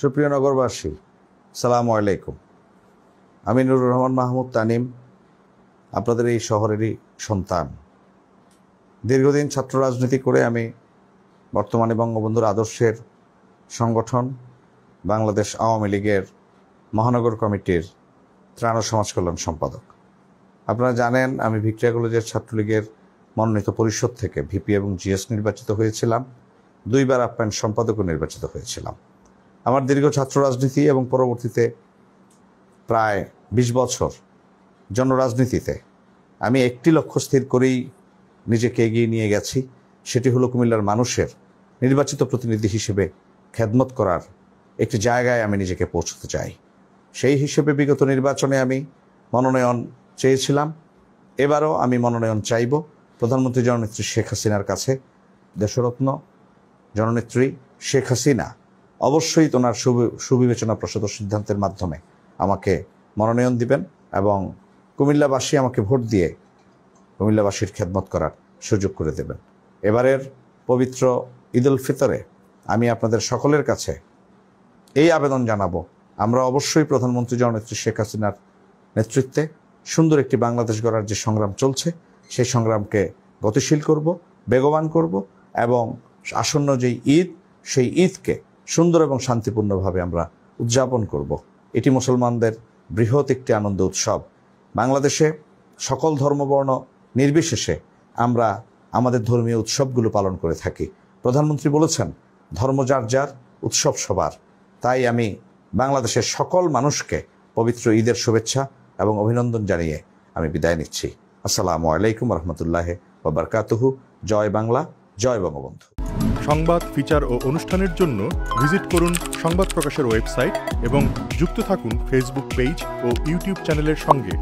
সুপ্রিয় নগরবাসী, সালামু আলাইকুম। আমি নুরুর রহমান মাহমুদ তানিম, আপনাদের এই শহরেরই সন্তান। দীর্ঘদিন ছাত্র রাজনীতি করে আমি বর্তমানে বঙ্গবন্ধুর আদর্শের সংগঠন বাংলাদেশ আওয়ামী লীগের মহানগর কমিটির ত্রাণ ও সমাজ কল্যাণ সম্পাদক। আপনারা জানেন, আমি ভিক্টোরিয়া কলেজের ছাত্রলীগের মনোনীত পরিষদ থেকে ভিপি এবং জিএস নির্বাচিত হয়েছিলাম। 2 বার আপ্যায়ন সম্পাদকও নির্বাচিত হয়েছিলাম। আমার দীর্ঘ ছাত্র রাজনীতি এবং পরবর্তীতে প্রায় 20 বছর জনরাজনীতিতে আমি একটি লক্ষ্য স্থির করেই নিজেকে এগিয়ে নিয়ে গেছি। সেটি হলো কুমিল্লার মানুষের নির্বাচিত প্রতিনিধি হিসেবে খেদমত করার একটি জায়গায় আমি নিজেকে পৌঁছতে চাই। সেই হিসেবে বিগত নির্বাচনে আমি মনোনয়ন চেয়েছিলাম। এবারও আমি মনোনয়ন চাইব প্রধানমন্ত্রী জননেত্রী শেখ হাসিনার কাছে। দেশরত্ন জননেত্রী শেখ হাসিনা অবশ্যই তোনার সুবিবেচনা প্রসূত সিদ্ধান্তের মাধ্যমে আমাকে মনোনয়ন দিবেন এবং কুমিল্লাবাসী আমাকে ভোট দিয়ে কুমিল্লাবাসীর খেদমত করার সুযোগ করে দেবেন। এবারের পবিত্র ঈদ উল ফিতরে আমি আপনাদের সকলের কাছে এই আবেদন জানাবো, আমরা অবশ্যই প্রধানমন্ত্রী জননেত্রী শেখ হাসিনার নেতৃত্বে সুন্দর একটি বাংলাদেশ গড়ার যে সংগ্রাম চলছে, সেই সংগ্রামকে গতিশীল করব, বেগবান করব এবং আসন্ন যেই ঈদ, সেই ঈদকে সুন্দর এবং শান্তিপূর্ণভাবে আমরা উদযাপন করব। এটি মুসলমানদের বৃহৎ একটি আনন্দ উৎসব। বাংলাদেশে সকল ধর্মবর্ণ নির্বিশেষে আমরা আমাদের ধর্মীয় উৎসবগুলো পালন করে থাকি। প্রধানমন্ত্রী বলেছেন, ধর্ম যার যার, উৎসব সবার। তাই আমি বাংলাদেশের সকল মানুষকে পবিত্র ঈদের শুভেচ্ছা এবং অভিনন্দন জানিয়ে আমি বিদায় নিচ্ছি। আসসালামু আলাইকুম রহমতুল্লাহ ওয়া বারাকাতুহু। জয় বাংলা, জয় বঙ্গবন্ধু। সংবাদ, ফিচার ও অনুষ্ঠানের জন্য ভিজিট করুন সংবাদ প্রকাশের ওয়েবসাইট এবং যুক্ত থাকুন ফেসবুক পেজ ও ইউটিউব চ্যানেলের সঙ্গে।